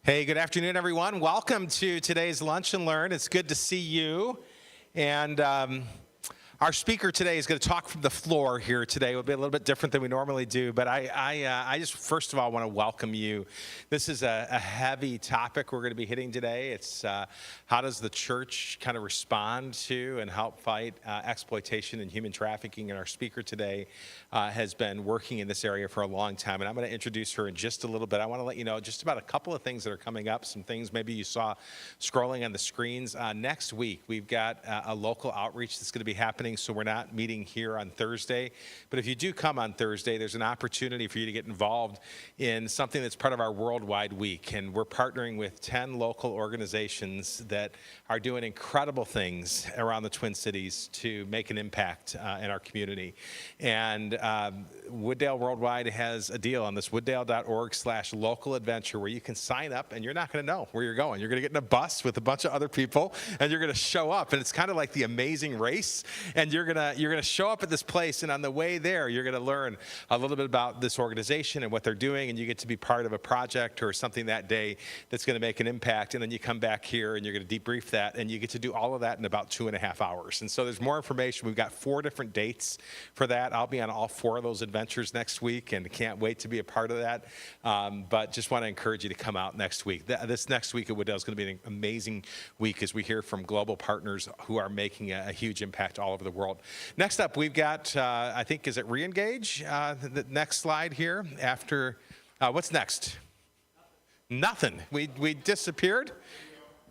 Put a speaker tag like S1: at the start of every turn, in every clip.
S1: Hey, good afternoon, everyone. Welcome to today's Lunch and Learn. It's good to see you. And our speaker today is going to talk from the floor here today. It will be a little bit different than we normally do, but I just first of all want to welcome you. This is a heavy topic we're going to be hitting today. It's how does the church kind of respond to and help fight exploitation and human trafficking? And our speaker today has been working in this area for a long time, and I'm going to introduce her in just a little bit. I want to let you know just about a couple of things that are coming up, some things maybe you saw scrolling on the screens. Next week, we've got a local outreach that's going to be happening. So we're not meeting here on Thursday. But if you do come on Thursday, there's an opportunity for you to get involved in something that's part of our Worldwide Week. And we're partnering with 10 local organizations that are doing incredible things around the Twin Cities to make an impact in our community. And Wooddale Worldwide has a deal on this, wooddale.org/local adventure, where you can sign up and you're not going to know where you're going. You're going to get in a bus with a bunch of other people and you're going to show up. And it's kind of like the Amazing Race. And you're gonna show up at this place, and on the way there, you're gonna learn a little bit about this organization and what they're doing, and you get to be part of a project or something that day that's gonna make an impact. And then you come back here and you're gonna debrief that, and you get to do all of that in about 2.5 hours. And so there's more information. We've got 4 different dates for that. I'll be on all 4 of those adventures next week, and can't wait to be a part of that. But just want to encourage you to come out next week. This next week at Wooddale is going to be an amazing week as we hear from global partners who are making a huge impact all over the world. Next up, we've got, I think, is it Reengage? The next slide here. After, what's next? Nothing. We disappeared.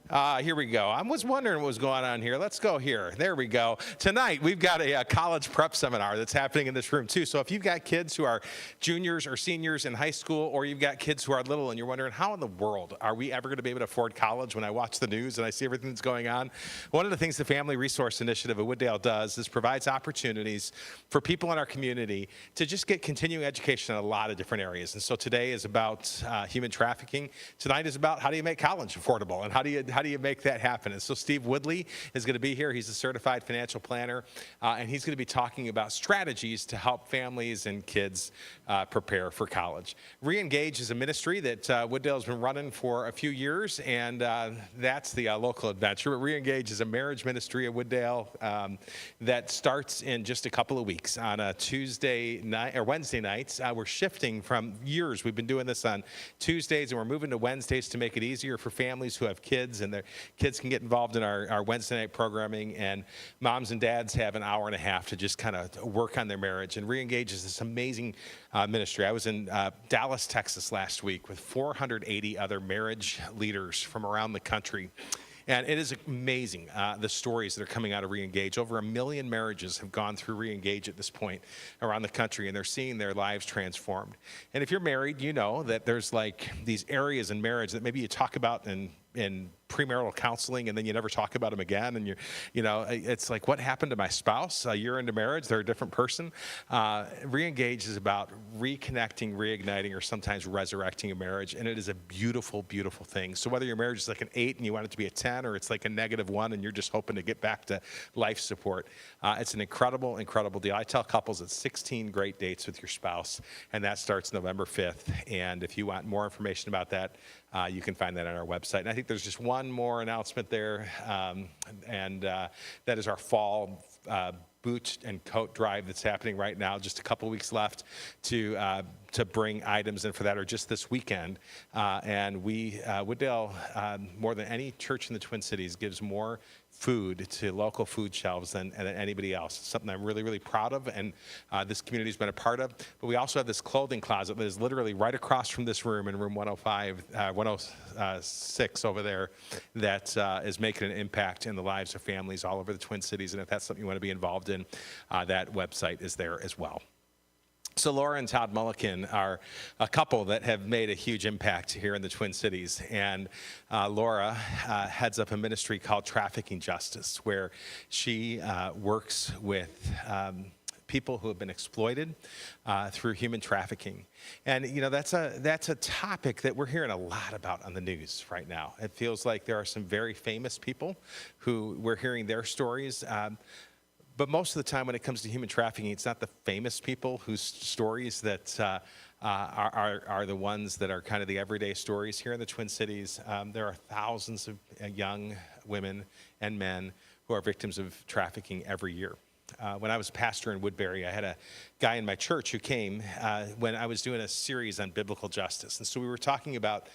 S1: Here we go. I was wondering what was going on here. Let's go here. There we go. Tonight, we've got a college prep seminar that's happening in this room, too. So if you've got kids who are juniors or seniors in high school, or you've got kids who are little and you're wondering, how in the world are we ever going to be able to afford college when I watch the news and I see everything that's going on? One of the things the Family Resource Initiative at Wooddale does is provides opportunities for people in our community to just get continuing education in a lot of different areas. And so today is about human trafficking. Tonight is about how do you make college affordable, and how do you make that happen? And so Steve Woodley is going to be here. He's a certified financial planner, and he's going to be talking about strategies to help families and kids prepare for college. Reengage is a ministry that Wooddale's been running for a few years, and that's the local adventure. But Reengage is a marriage ministry at Wooddale that starts in just a couple of weeks on a Tuesday night or Wednesday nights. We're shifting from years. We've been doing this on Tuesdays, and we're moving to Wednesdays to make it easier for families who have kids, and their kids can get involved in our Wednesday night programming, and moms and dads have an hour and a half to just kind of work on their marriage. And Reengage is this amazing ministry. I was in Dallas, Texas last week with 480 other marriage leaders from around the country. And it is amazing, the stories that are coming out of Reengage. Over 1 million marriages have gone through Reengage at this point around the country, and they're seeing their lives transformed. And if you're married, you know that there's like these areas in marriage that maybe you talk about in premarital counseling, and then you never talk about them again. And it's like, what happened to my spouse? You're into marriage, they're a different person. Reengage is about reconnecting, reigniting, or sometimes resurrecting a marriage, and it is a beautiful, beautiful thing. So whether your marriage is like an 8 and you want it to be a 10, or it's like a -1 and you're just hoping to get back to life support, it's an incredible, incredible deal. I tell couples it's 16 great dates with your spouse, and that starts November 5th. And if you want more information about that, you can find that on our website. And I think there's just one more announcement there, and that is our fall boot and coat drive that's happening right now. Just a couple weeks left to bring items in for that, or just this weekend. And Wooddale, more than any church in the Twin Cities, gives more food to local food shelves than anybody else. It's something I'm really, really proud of, and this community's been a part of. But we also have this clothing closet that is literally right across from this room in room 106 over there, that is making an impact in the lives of families all over the Twin Cities. And if that's something you want to be involved in, that website is there as well. So Laura and Todd Mulliken are a couple that have made a huge impact here in the Twin Cities. And Laura heads up a ministry called Trafficking Justice, where she works with people who have been exploited through human trafficking. And that's a topic that we're hearing a lot about on the news right now. It feels like there are some very famous people who we're hearing their stories. But most of the time when it comes to human trafficking, it's not the famous people whose stories that are the ones that are kind of the everyday stories here in the Twin Cities. There are thousands of young women and men who are victims of trafficking every year. When I was pastor in Woodbury, I had a guy in my church who came when I was doing a series on biblical justice. And so we were talking about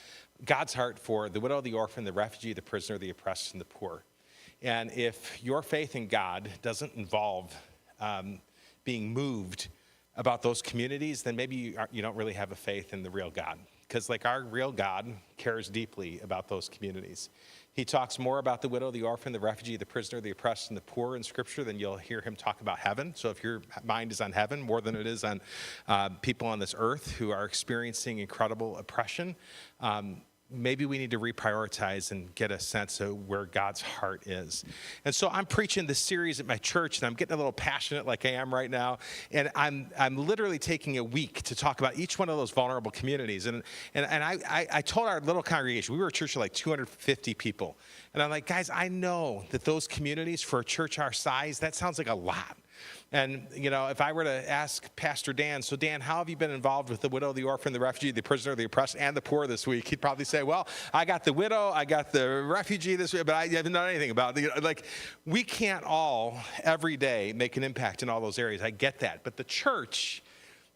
S1: God's heart for the widow, the orphan, the refugee, the prisoner, the oppressed, and the poor. And if your faith in God doesn't involve being moved about those communities, then maybe you don't really have a faith in the real God. Because like our real God cares deeply about those communities. He talks more about the widow, the orphan, the refugee, the prisoner, the oppressed, and the poor in Scripture than you'll hear him talk about heaven. So if your mind is on heaven more than it is on people on this earth who are experiencing incredible oppression, maybe we need to reprioritize and get a sense of where God's heart is. And so I'm preaching this series at my church, and I'm getting a little passionate like I am right now. And I'm literally taking a week to talk about each one of those vulnerable communities. And I told our little congregation, we were a church of like 250 people. And I'm like, guys, I know that those communities for a church our size, that sounds like a lot. And, you know, if I were to ask Pastor Dan, so Dan, how have you been involved with the widow, the orphan, the refugee, the prisoner, the oppressed, and the poor this week? He'd probably say, well, I got the widow, I got the refugee this week, but I haven't done anything about it. Like, we can't all, every day, make an impact in all those areas. I get that. But the church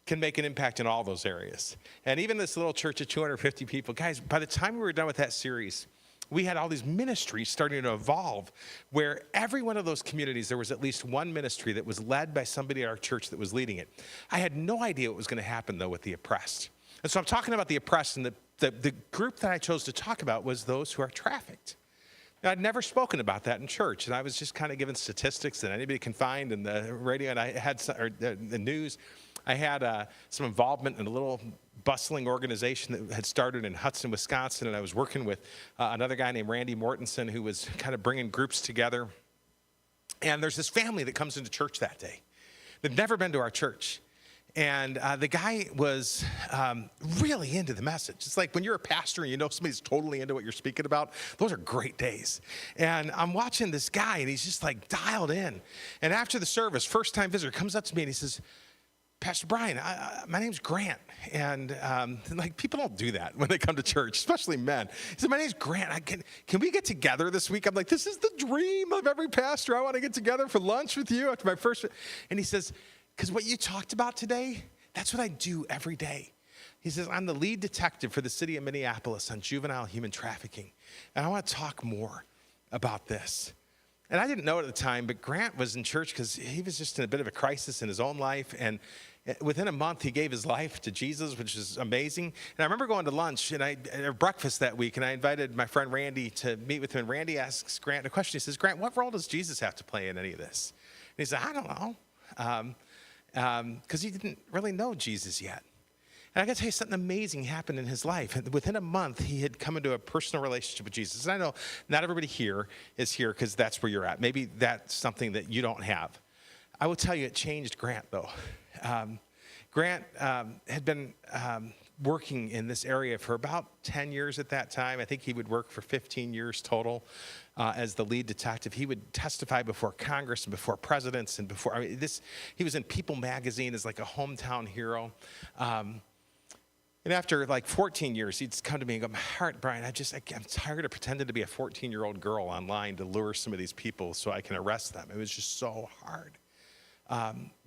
S1: can make an impact in all those areas. And even this little church of 250 people, guys, by the time we were done with that series, we had all these ministries starting to evolve where every one of those communities, there was at least one ministry that was led by somebody at our church that was leading it. I had no idea what was going to happen, though, with the oppressed. And so I'm talking about the oppressed, and the group that I chose to talk about was those who are trafficked. Now, I'd never spoken about that in church, and I was just kind of given statistics that anybody can find in the radio, and I had the news. I had some involvement in a little bustling organization that had started in Hudson, Wisconsin, and I was working with another guy named Randy Mortensen who was kind of bringing groups together. And there's this family that comes into church that day. They've never been to our church. And the guy was really into the message. It's like when you're a pastor and you know somebody's totally into what you're speaking about, those are great days. And I'm watching this guy, and he's just like dialed in. And after the service, first-time visitor comes up to me, and he says, Pastor Brian, my name's Grant, and like people don't do that when they come to church, especially men. He said, my name's Grant. Can we get together this week? I'm like, this is the dream of every pastor. I want to get together for lunch with you after my first. And he says, because what you talked about today, that's what I do every day. He says, I'm the lead detective for the city of Minneapolis on juvenile human trafficking, and I want to talk more about this. And I didn't know it at the time, but Grant was in church because he was just in a bit of a crisis in his own life. And within a month, he gave his life to Jesus, which is amazing. And I remember going to lunch or breakfast that week, and I invited my friend Randy to meet with him. And Randy asks Grant a question. He says, Grant, what role does Jesus have to play in any of this? And he said, I don't know, because he didn't really know Jesus yet. And I got to tell you, something amazing happened in his life. Within a month, he had come into a personal relationship with Jesus. And I know not everybody here is here because that's where you're at. Maybe that's something that you don't have. I will tell you, it changed Grant, though. Grant had been working in this area for about 10 years at that time. I think he would work for 15 years total as the lead detective. He would testify before Congress and before presidents and before, he was in People magazine as like a hometown hero. And after like 14 years, he'd come to me and go, my heart, Brian, I'm tired of pretending to be a 14-year-old girl online to lure some of these people so I can arrest them. It was just so hard.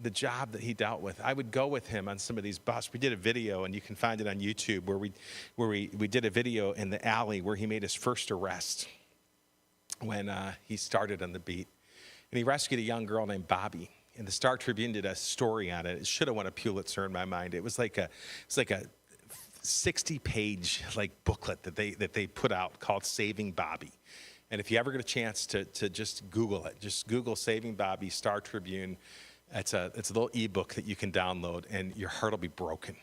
S1: The job that he dealt with. I would go with him on some of these busts. We did a video, and you can find it on YouTube, where we did a video in the alley where he made his first arrest when he started on the beat. And he rescued a young girl named Bobby. And the Star Tribune did a story on it. It should have won a Pulitzer in my mind. It was like a 60-page like booklet that they put out called Saving Bobby. And if you ever get a chance to just Google it, just Google Saving Bobby, Star Tribune. It's a little ebook that you can download, and your heart will be broken.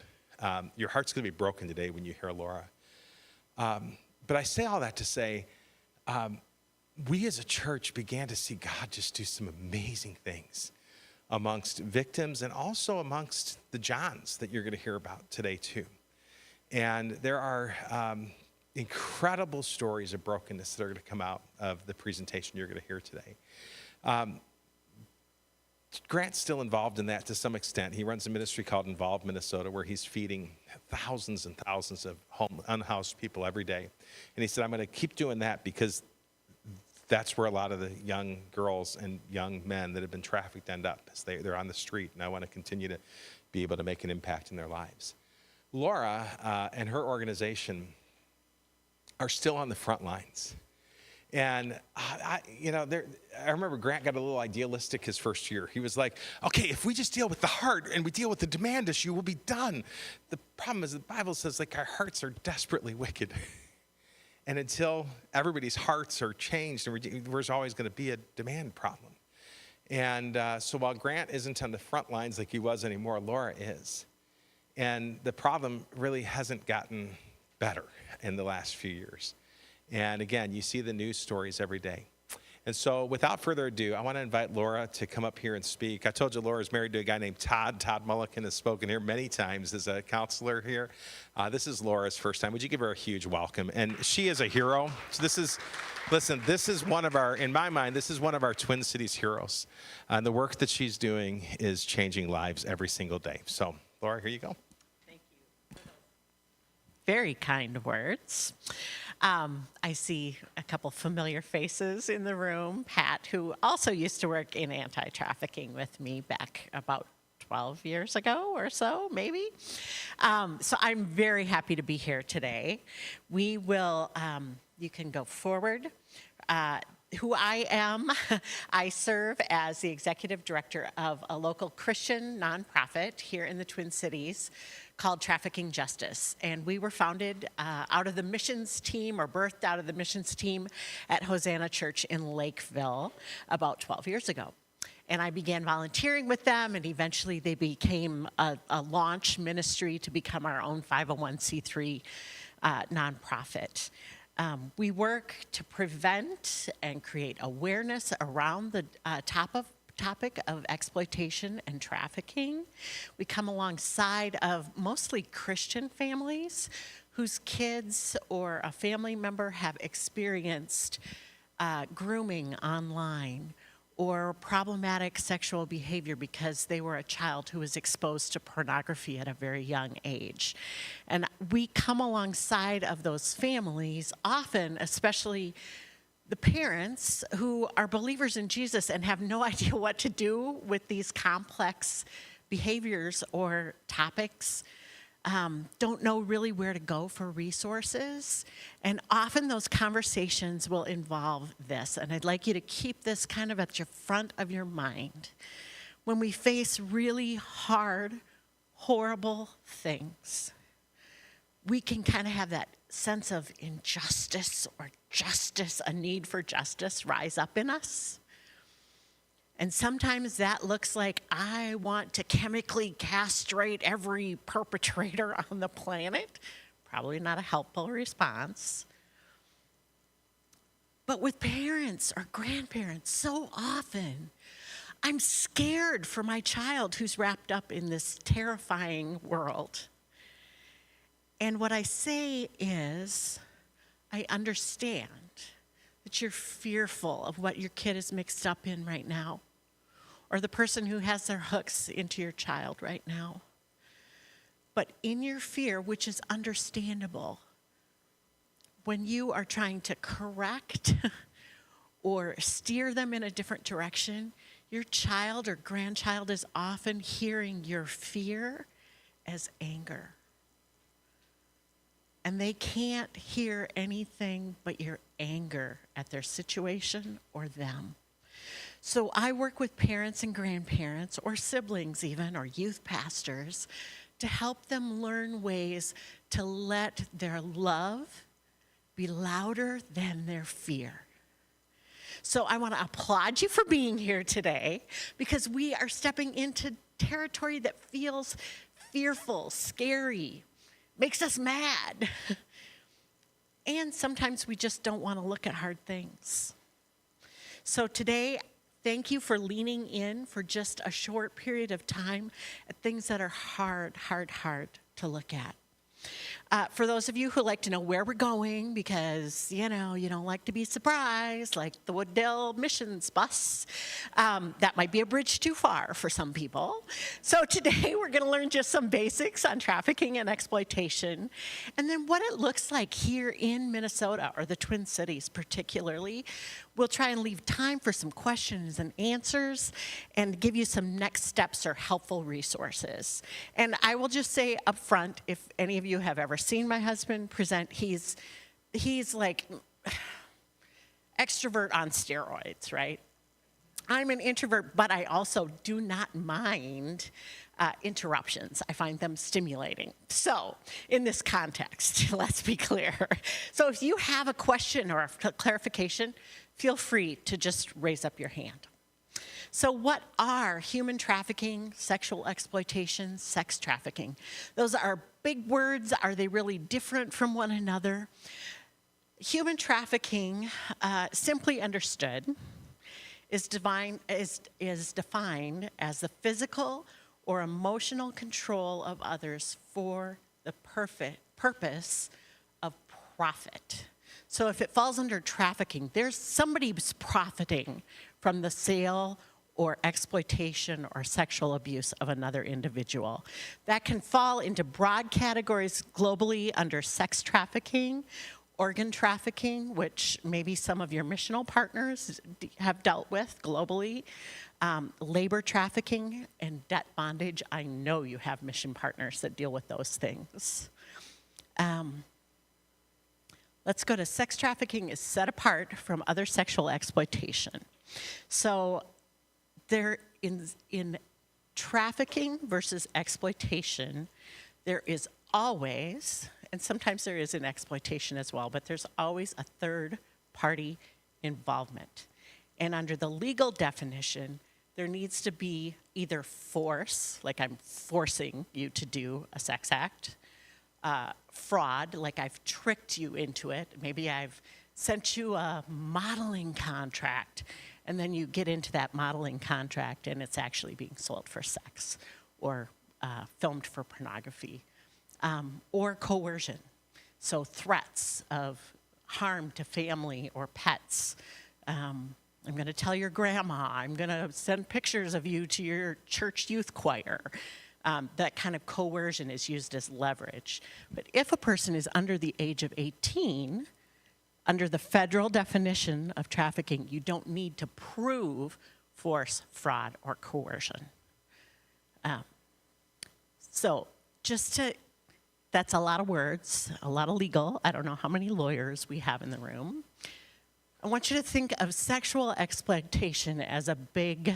S1: Your heart's going to be broken today when you hear Laura. But I say all that to say, we as a church began to see God just do some amazing things amongst victims and also amongst the Johns that you're going to hear about today too. And there are incredible stories of brokenness that are going to come out of the presentation you're going to hear today. Grant's still involved in that to some extent. He runs a ministry called Involved Minnesota, where he's feeding thousands and thousands of unhoused people every day. And he said, I'm going to keep doing that because that's where a lot of the young girls and young men that have been trafficked end up. They're on the street, and I want to continue to be able to make an impact in their lives. Laura and her organization are still on the front lines. And, I remember Grant got a little idealistic his first year. He was like, okay, if we just deal with the heart and we deal with the demand issue, we'll be done. The problem is the Bible says, like, our hearts are desperately wicked. And until everybody's hearts are changed, there's always going to be a demand problem. And so while Grant isn't on the front lines like he was anymore, Laura is. And the problem really hasn't gotten better in the last few years. And again, you see the news stories every day. And so without further ado, I want to invite Laura to come up here and speak. I told you Laura is married to a guy named Todd. Todd Mulliken has spoken here many times as a counselor here. This is Laura's first time. Would you give her a huge welcome? And she is a hero. So this is one of our, in my mind, this is one of our Twin Cities heroes. And the work that she's doing is changing lives every single day. So Laura, here you go.
S2: Thank you. Very kind words. I see a couple familiar faces in the room. Pat, who also used to work in anti-trafficking with me back about 12 years ago or so, maybe. So I'm very happy to be here today. We will, you can go forward. Who I am, I serve as the executive director of a local Christian nonprofit here in the Twin Cities called Trafficking Justice. And we were founded out of the missions team, or birthed out of the missions team at Hosanna Church in Lakeville about 12 years ago. And I began volunteering with them, and eventually they became a launch ministry to become our own 501c3 nonprofit. We work to prevent and create awareness around the topic of exploitation and trafficking. We come alongside of mostly Christian families whose kids or a family member have experienced grooming online or problematic sexual behavior because they were a child who was exposed to pornography at a very young age. And we come alongside of those families, often, especially the parents who are believers in Jesus and have no idea what to do with these complex behaviors or topics, don't know really where to go for resources. And often those conversations will involve this. And I'd like you to keep this kind of at your front of your mind. When we face really hard, horrible things, we can kind of have that sense of injustice or justice, a need for justice rise up in us. And sometimes that looks like, I want to chemically castrate every perpetrator on the planet. Probably not a helpful response. But with parents or grandparents, so often, I'm scared for my child who's wrapped up in this terrifying world. And what I say is, I understand that you're fearful of what your kid is mixed up in right now, or the person who has their hooks into your child right now. But in your fear, which is understandable, when you are trying to correct or steer them in a different direction, your child or grandchild is often hearing your fear as anger. And they can't hear anything but your anger at their situation or them. So I work with parents and grandparents, or siblings even, or youth pastors, to help them learn ways to let their love be louder than their fear. So I want to applaud you for being here today, because we are stepping into territory that feels fearful, scary, makes us mad. And sometimes we just don't want to look at hard things. So today, thank you for leaning in for just a short period of time at things that are hard to look at. For those of you who like to know where we're going, because, you don't like to be surprised, like the Wooddale missions bus, that might be a bridge too far for some people. So today we're going to learn just some basics on trafficking and exploitation, and then what it looks like here in Minnesota, or the Twin Cities particularly. We'll try and leave time for some questions and answers and give you some next steps or helpful resources. And I will just say up front, if any of you have ever seen my husband present, he's like extrovert on steroids, right? I'm an introvert, but I also do not mind interruptions. I find them stimulating. So, in this context, let's be clear. So if you have a question or a clarification, feel free to just raise up your hand. So what are human trafficking, sexual exploitation, sex trafficking? Those are big words. Are they really different from one another? Human trafficking, simply understood, is defined as the physical or emotional control of others for the purpose of profit. So if it falls under trafficking, there's somebody who's profiting from the sale or exploitation or sexual abuse of another individual. That can fall into broad categories globally under sex trafficking, organ trafficking, which maybe some of your missional partners have dealt with globally, labor trafficking, and debt bondage. I know you have mission partners that deal with those things. Let's go to sex trafficking is set apart from other sexual exploitation. So there in trafficking versus exploitation, there is always, and sometimes there is in exploitation as well, but there's always a third party involvement. And under the legal definition, there needs to be either force, like I'm forcing you to do a sex act, fraud, like I've tricked you into it. Maybe I've sent you a modeling contract, and then you get into that modeling contract and it's actually being sold for sex or filmed for pornography, or coercion. So threats of harm to family or pets. I'm going to tell your grandma. I'm going to send pictures of you to your church youth choir. That kind of coercion is used as leverage. But if a person is under the age of 18, under the federal definition of trafficking, you don't need to prove force, fraud, or coercion. That's a lot of words, a lot of legal. I don't know how many lawyers we have in the room. I want you to think of sexual exploitation as a big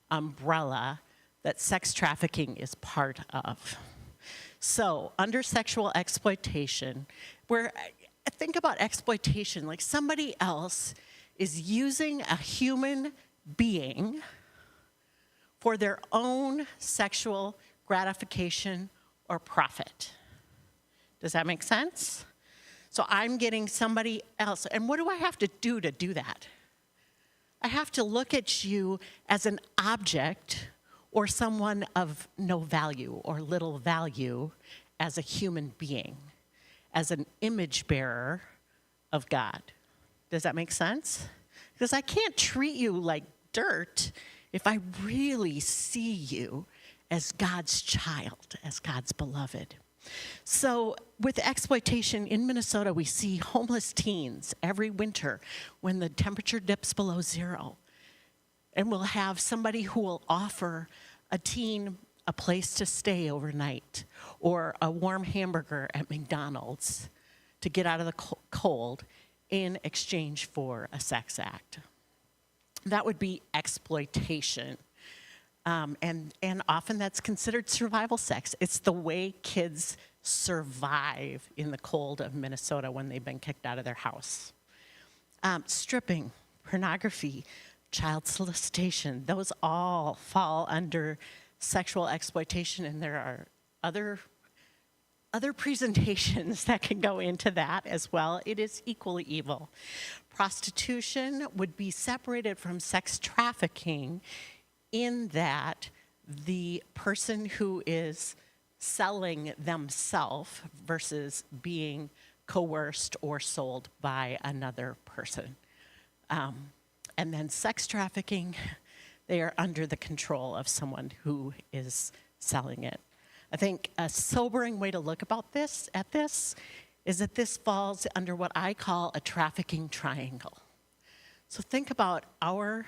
S2: umbrella that sex trafficking is part of. So under sexual exploitation, think about exploitation like somebody else is using a human being for their own sexual gratification or profit. Does that make sense? So I'm getting somebody else, and what do I have to do that? I have to look at you as an object or someone of no value or little value as a human being, as an image bearer of God. Does that make sense? Because I can't treat you like dirt if I really see you as God's child, as God's beloved. So with exploitation in Minnesota, we see homeless teens every winter when the temperature dips below zero. And we'll have somebody who will offer a teen a place to stay overnight or a warm hamburger at McDonald's to get out of the cold in exchange for a sex act. That would be exploitation. And often that's considered survival sex. It's the way kids survive in the cold of Minnesota when they've been kicked out of their house. Stripping, pornography, child solicitation, those all fall under sexual exploitation, and there are other presentations that can go into that as well. It is equally evil. Prostitution would be separated from sex trafficking in that the person who is selling themselves versus being coerced or sold by another person. And then sex trafficking, they are under the control of someone who is selling it. I think a sobering way to look at this is that this falls under what I call a trafficking triangle. So think about our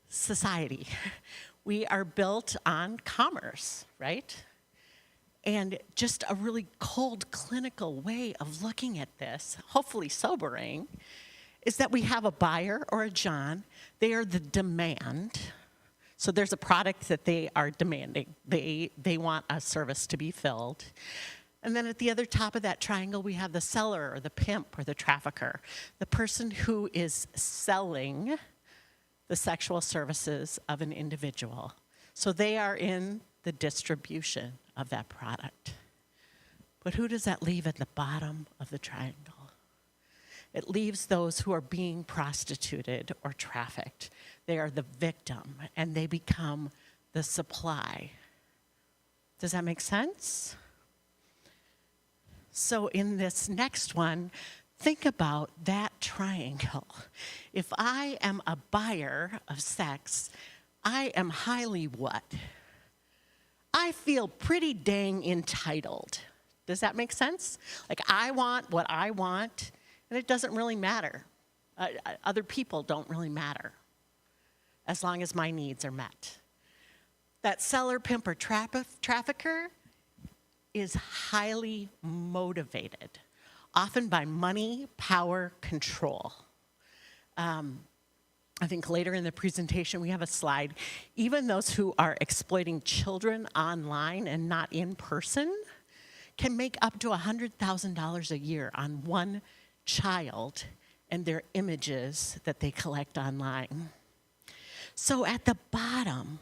S2: society. We are built on commerce, right? And just a really cold, clinical way of looking at this, hopefully sobering, is that we have a buyer or a John. They are the demand. So there's a product that they are demanding. They want a service to be filled. And then at the other top of that triangle, we have the seller or the pimp or the trafficker, the person who is selling the sexual services of an individual. So they are in the distribution of that product. But who does that leave at the bottom of the triangle? It leaves those who are being prostituted or trafficked. They are the victim, and they become the supply. Does that make sense? So in this next one, think about that triangle. If I am a buyer of sex, I am highly what? I feel pretty dang entitled. Does that make sense? Like, I want what I want, and it doesn't really matter. Other people don't really matter, as long as my needs are met. That seller, pimp, or trafficker is highly motivated, often by money, power, control. I think later in the presentation we have a slide. Even those who are exploiting children online and not in person can make up to $100,000 a year on one child and their images that they collect online. So at the bottom,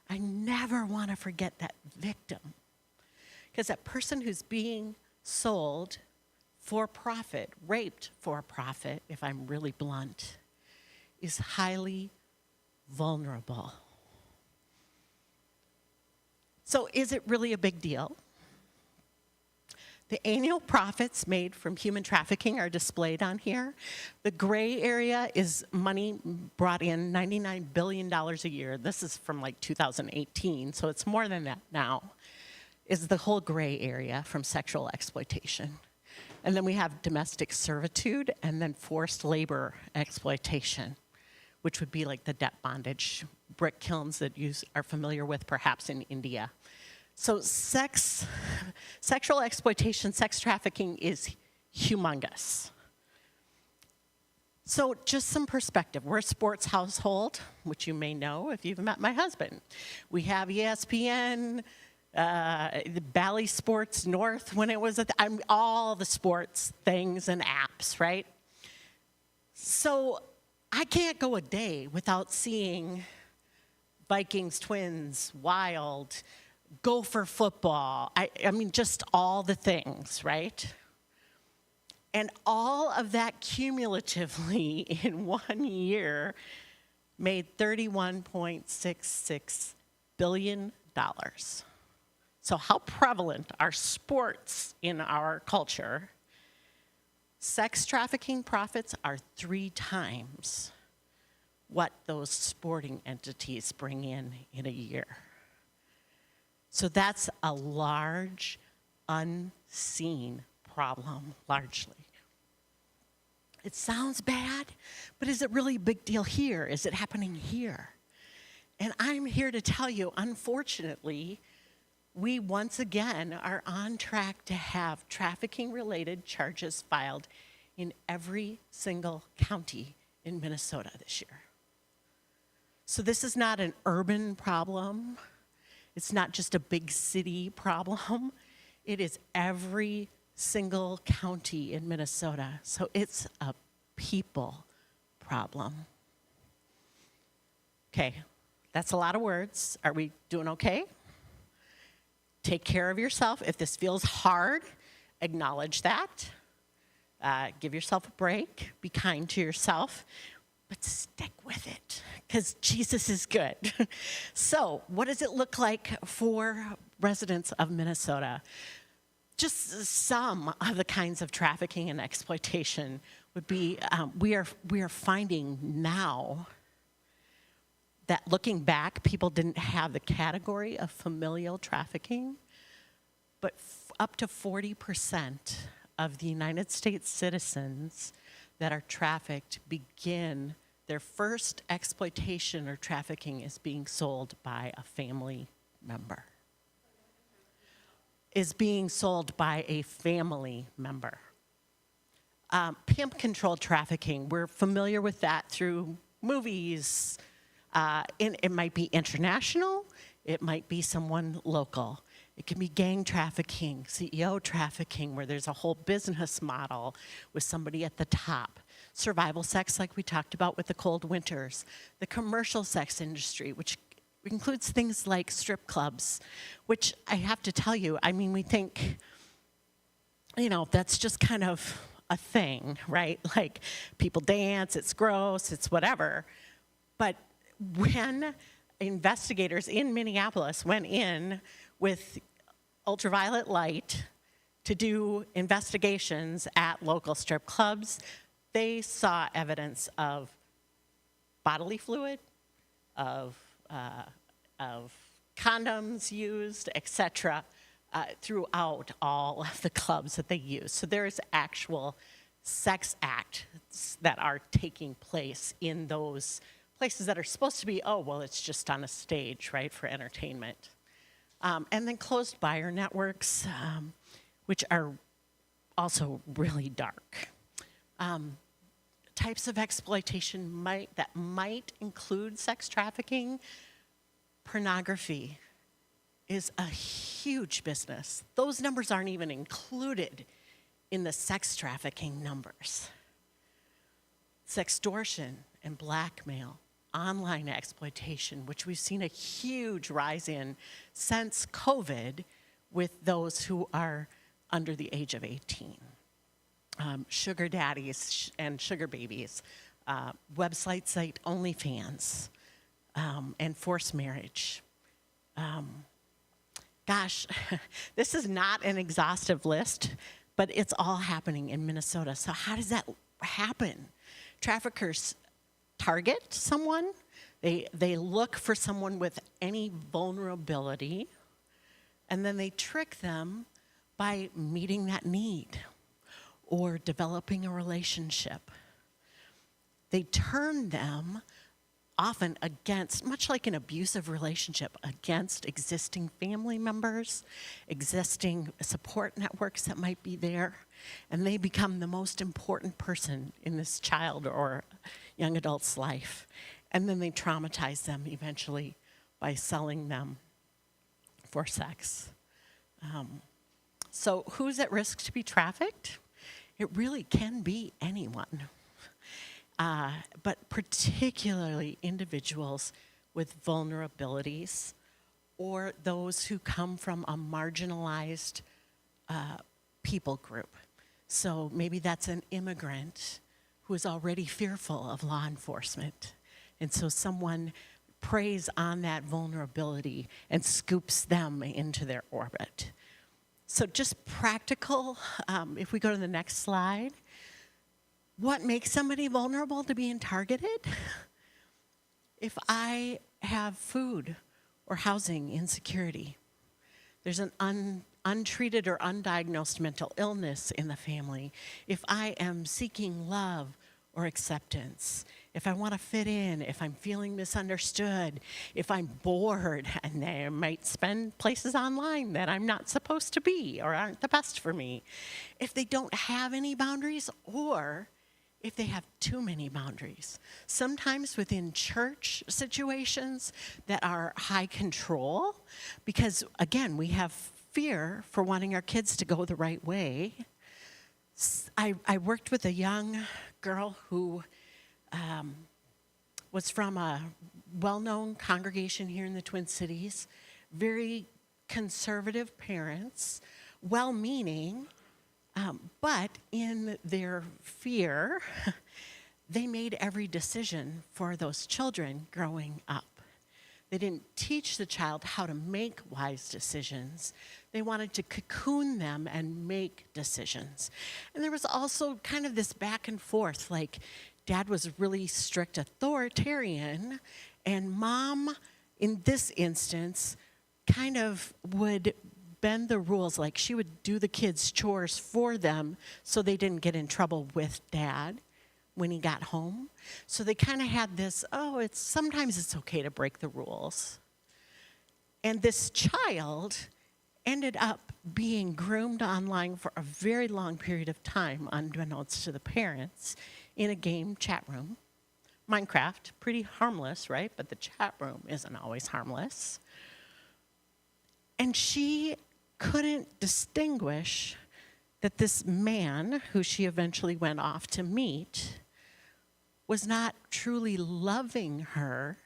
S2: I never want to forget that victim. Because that person who's being sold for profit, raped for profit, if I'm really blunt, is highly vulnerable. So is it really a big deal? The annual profits made from human trafficking are displayed on here. The gray area is money brought in, $99 billion a year. This is from like 2018, so it's more than that now, is the whole gray area from sexual exploitation. And then we have domestic servitude and then forced labor exploitation, which would be like the debt bondage brick kilns that you are familiar with perhaps in India. So sexual exploitation, sex trafficking is humongous. So just some perspective. We're a sports household, which you may know if you've met my husband. We have ESPN, the Bally Sports North when it was all the sports things and apps, right? So I can't go a day without seeing Vikings, Twins, Wild, Gopher football. I mean, just all the things, right? And all of that cumulatively in 1 year made $31.66 billion. So how prevalent are sports in our culture? Sex trafficking profits are 3 times what those sporting entities bring in a year. So that's a large, unseen problem, largely. It sounds bad, but is it really a big deal here? Is it happening here? And I'm here to tell you, unfortunately, we once again are on track to have trafficking-related charges filed in every single county in Minnesota this year. So this is not an urban problem. It's not just a big city problem. It is every single county in Minnesota. So it's a people problem. Okay, that's a lot of words. Are we doing okay? Take care of yourself. If this feels hard, acknowledge that. Give yourself a break. Be kind to yourself. But stick with it, because Jesus is good. So what does it look like for residents of Minnesota, just some of the kinds of trafficking and exploitation would be, we are finding now that looking back, people didn't have the category of familial trafficking, but up to 40% of the United States citizens that are trafficked begin their first exploitation or trafficking is being sold by a family member. Is being sold by a family member. Pimp-controlled trafficking, we're familiar with that through movies. It might be international, it might be someone local. It can be gang trafficking, CEO trafficking, where there's a whole business model with somebody at the top. Survival sex, like we talked about with the cold winters. The commercial sex industry, which includes things like strip clubs, which I have to tell you, I mean, we think, you know, that's just kind of a thing, right? Like, people dance, it's gross, it's whatever. But when investigators in Minneapolis went in with ultraviolet light to do investigations at local strip clubs, they saw evidence of bodily fluid, of condoms used, etc., throughout all of the clubs that they use. So there's actual sex acts that are taking place in those places that are supposed to be, oh, well, it's just on a stage, right, for entertainment. And then closed buyer networks, which are also really dark. Types of exploitation that might include sex trafficking. Pornography is a huge business. Those numbers aren't even included in the sex trafficking numbers. Sextortion and blackmail, online exploitation, which we've seen a huge rise in since COVID with those who are under the age of 18. Sugar daddies and sugar babies, websites like OnlyFans, and forced marriage. Gosh, this is not an exhaustive list, but it's all happening in Minnesota. So how does that happen? Traffickers target someone. They look for someone with any vulnerability, and then they trick them by meeting that need or developing a relationship. They turn them often against, much like an abusive relationship, against existing family members, existing support networks that might be there, and they become the most important person in this child or young adult's life. And then they traumatize them eventually by selling them for sex. So who's at risk to be trafficked? It really can be anyone. But particularly individuals with vulnerabilities or those who come from a marginalized people group. So maybe that's an immigrant who is already fearful of law enforcement. And so someone preys on that vulnerability and scoops them into their orbit. So just practical, if we go to the next slide. What makes somebody vulnerable to being targeted? If I have food or housing insecurity, there's an untreated or undiagnosed mental illness in the family, if I am seeking love or acceptance, if I want to fit in, if I'm feeling misunderstood, if I'm bored, and I might spend places online that I'm not supposed to be or aren't the best for me, if they don't have any boundaries or if they have too many boundaries. Sometimes within church situations that are high control, because again, we have fear for wanting our kids to go the right way. I worked with a young girl who was from a well-known congregation here in the Twin Cities, very conservative parents, well-meaning, but in their fear, they made every decision for those children growing up. They didn't teach the child how to make wise decisions. They wanted to cocoon them and make decisions. And there was also kind of this back and forth, like dad was really strict authoritarian, and mom, in this instance, kind of would bend the rules, like she would do the kids' chores for them so they didn't get in trouble with dad when he got home. So they kind of had this, sometimes it's okay to break the rules. And this child ended up being groomed online for a very long period of time, unbeknownst to the parents, in a game chat room. Minecraft, pretty harmless, right? But the chat room isn't always harmless. And she couldn't distinguish that this man, who she eventually went off to meet, was not truly loving her,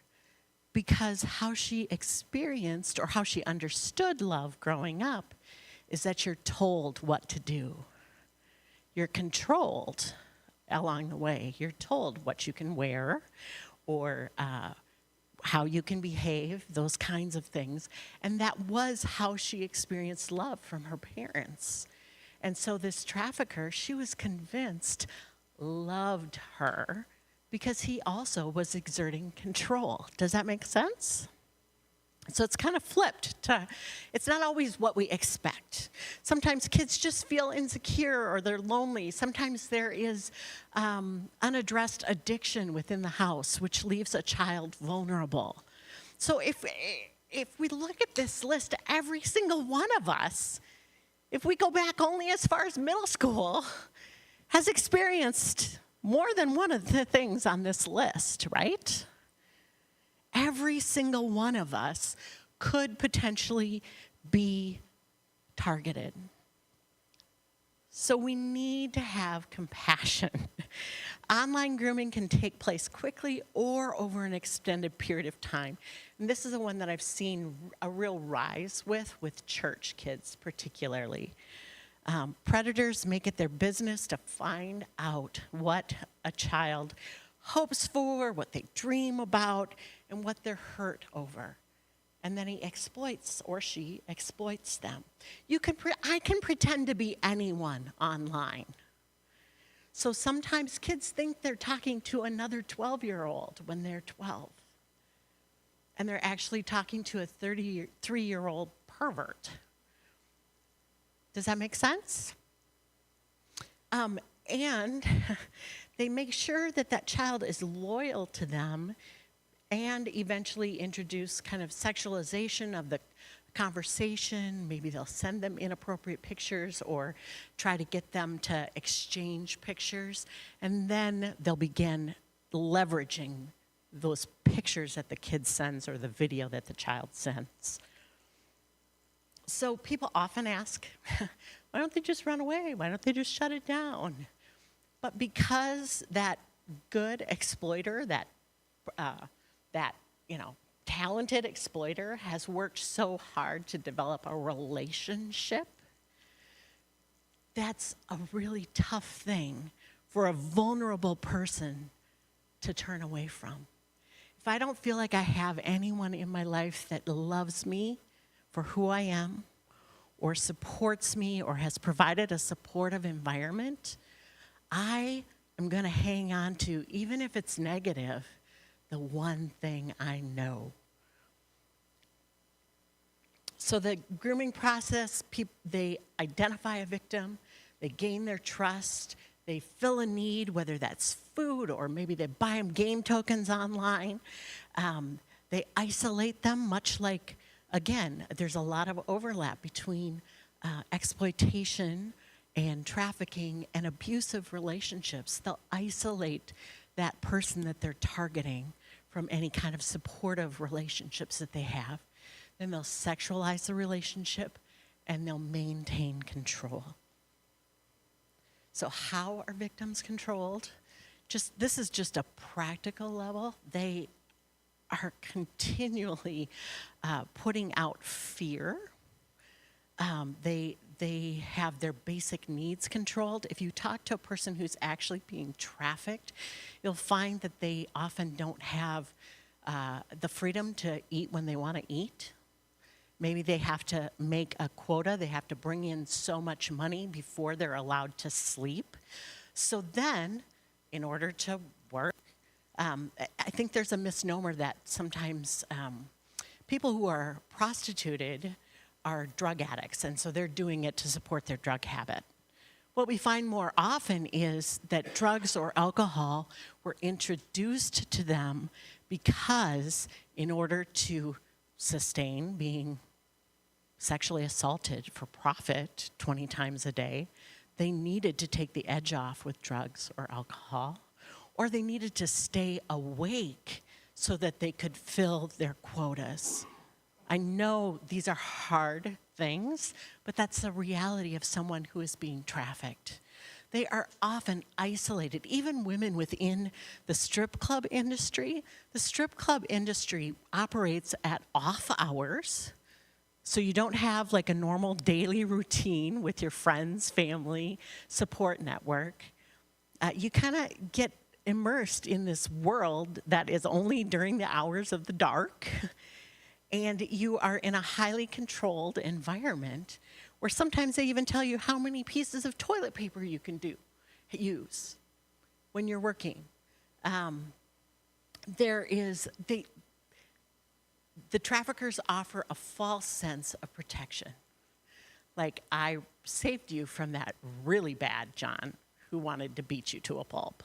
S2: because how she experienced or how she understood love growing up is that you're told what to do. You're controlled along the way. You're told what you can wear or how you can behave, those kinds of things. And that was how she experienced love from her parents. And so this trafficker, she was convinced, loved her because he also was exerting control. Does that make sense? So it's kind of flipped. It's not always what we expect. Sometimes kids just feel insecure or they're lonely. Sometimes there is unaddressed addiction within the house, which leaves a child vulnerable. So if we look at this list, every single one of us, if we go back only as far as middle school, has experienced more than one of the things on this list, right? Every single one of us could potentially be targeted. So we need to have compassion. Online grooming can take place quickly or over an extended period of time. And this is the one that I've seen a real rise with church kids particularly. Predators make it their business to find out what a child hopes for, what they dream about, and what they're hurt over. And then he exploits, or she exploits them. I can pretend to be anyone online. So sometimes kids think they're talking to another 12-year-old when they're 12. And they're actually talking to a 33-year-old pervert. Does that make sense? And they make sure that that child is loyal to them and eventually introduce kind of sexualization of the conversation. Maybe they'll send them inappropriate pictures or try to get them to exchange pictures. And then they'll begin leveraging those pictures that the kid sends or the video that the child sends. So people often ask, why don't they just run away? Why don't they just shut it down? But because that good exploiter, that talented exploiter has worked so hard to develop a relationship, that's a really tough thing for a vulnerable person to turn away from. If I don't feel like I have anyone in my life that loves me for who I am, or supports me, or has provided a supportive environment, I am going to hang on to, even if it's negative, the one thing I know. So the grooming process, they identify a victim, they gain their trust, they fill a need, whether that's food or maybe they buy them game tokens online. They isolate them, much like, again, there's a lot of overlap between exploitation and trafficking and abusive relationships. They'll isolate that person that they're targeting from any kind of supportive relationships that they have. Then they'll sexualize the relationship and they'll maintain control. So how are victims controlled? This is just a practical level. They are continually putting out fear. They have their basic needs controlled. If you talk to a person who's actually being trafficked, you'll find that they often don't have the freedom to eat when they want to eat. Maybe they have to make a quota. They have to bring in so much money before they're allowed to sleep. So then, in order to work, I think there's a misnomer that sometimes people who are prostituted are drug addicts, and so they're doing it to support their drug habit. What we find more often is that drugs or alcohol were introduced to them because in order to sustain being sexually assaulted for profit 20 times a day, they needed to take the edge off with drugs or alcohol, or they needed to stay awake so that they could fill their quotas. I know these are hard things, but that's the reality of someone who is being trafficked. They are often isolated, even women within the strip club industry. The strip club industry operates at off hours, so you don't have like a normal daily routine with your friends, family, support network. You kind of get immersed in this world that is only during the hours of the dark, and you are in a highly controlled environment where sometimes they even tell you how many pieces of toilet paper you can use when you're working. The traffickers offer a false sense of protection. Like, I saved you from that really bad John who wanted to beat you to a pulp.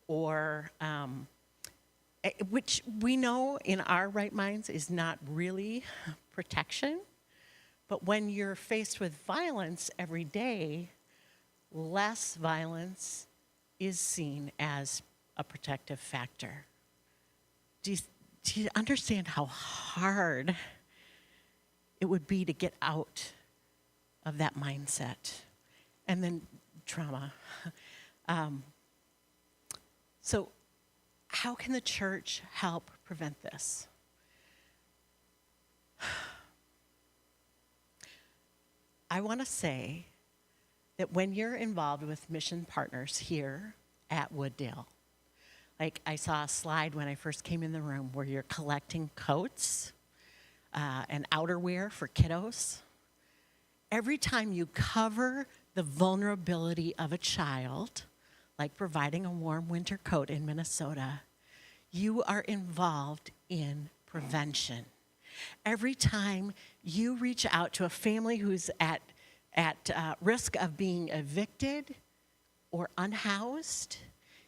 S2: Or, which we know in our right minds is not really protection. But when you're faced with violence every day, less violence is seen as a protective factor. Do you understand how hard it would be to get out of that mindset? And then trauma. So how can the church help prevent this? I want to say that when you're involved with mission partners here at Wooddale, like I saw a slide when I first came in the room where you're collecting coats and outerwear for kiddos. Every time you cover the vulnerability of a child, like providing a warm winter coat in Minnesota, you are involved in prevention. Every time you reach out to a family who's at risk of being evicted or unhoused,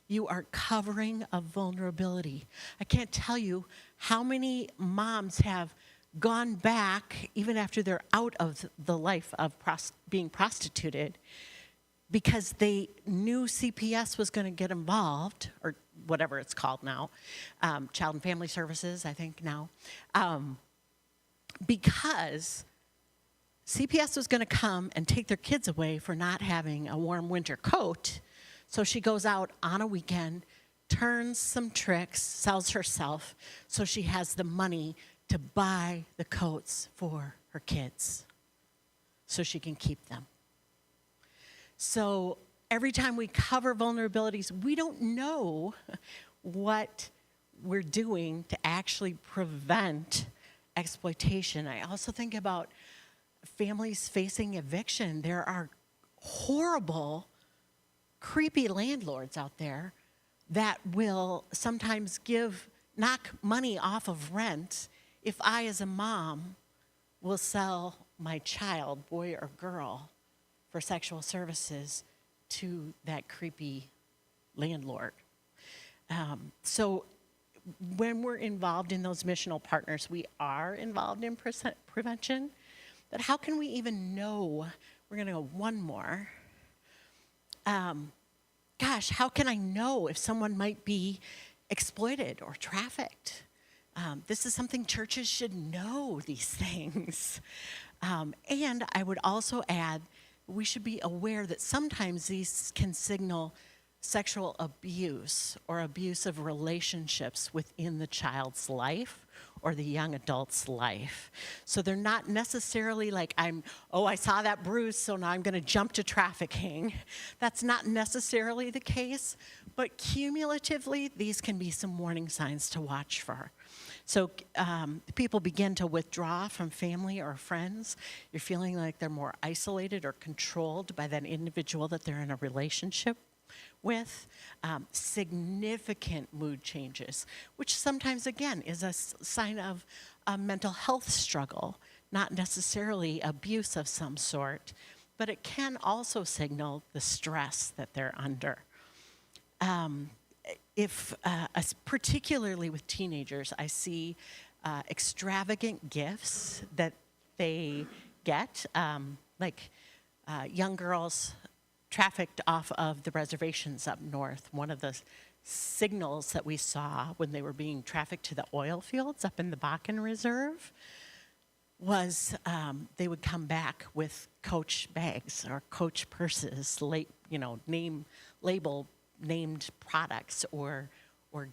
S2: you are covering a vulnerability. I can't tell you how many moms have gone back, even after they're out of the life of being prostituted, because they knew CPS was going to get involved, or whatever it's called now, Child and Family Services, I think now, because CPS was going to come and take their kids away for not having a warm winter coat. So she goes out on a weekend, turns some tricks, sells herself, so she has the money to buy the coats for her kids so she can keep them. So every time we cover vulnerabilities, we don't know what we're doing to actually prevent exploitation. I also think about families facing eviction. There are horrible, creepy landlords out there that will sometimes knock money off of rent if I, as a mom, will sell my child, boy or girl, for sexual services to that creepy landlord. So when we're involved in those missional partners, we are involved in prevention. But how can we even know? We're going to go one more. How can I know if someone might be exploited or trafficked? This is something churches should know, these things. And I would also add, we should be aware that sometimes these can signal sexual abuse or abusive relationships within the child's life or the young adult's life. So they're not necessarily like, I saw that bruise, so now I'm going to jump to trafficking. That's not necessarily the case, but cumulatively, these can be some warning signs to watch for. So people begin to withdraw from family or friends. You're feeling like they're more isolated or controlled by that individual that they're in a relationship with. Significant mood changes, which sometimes, again, is a sign of a mental health struggle, not necessarily abuse of some sort, but it can also signal the stress that they're under. Particularly with teenagers, I see extravagant gifts that they get, young girls trafficked off of the reservations up north. One of the signals that we saw when they were being trafficked to the oil fields up in the Bakken Reserve was they would come back with Coach bags or Coach purses, label named products or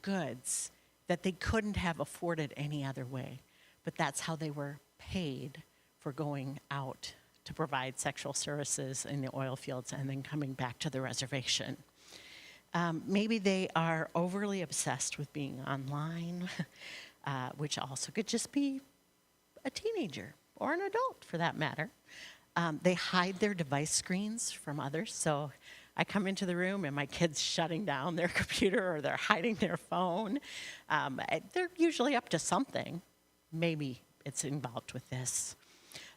S2: goods that they couldn't have afforded any other way. But that's how they were paid for going out to provide sexual services in the oil fields and then coming back to the reservation. Maybe they are overly obsessed with being online, which also could just be a teenager or an adult for that matter. They hide their device screens from others. So I come into the room and my kid's shutting down their computer or they're hiding their phone. They're usually up to something. Maybe it's involved with this.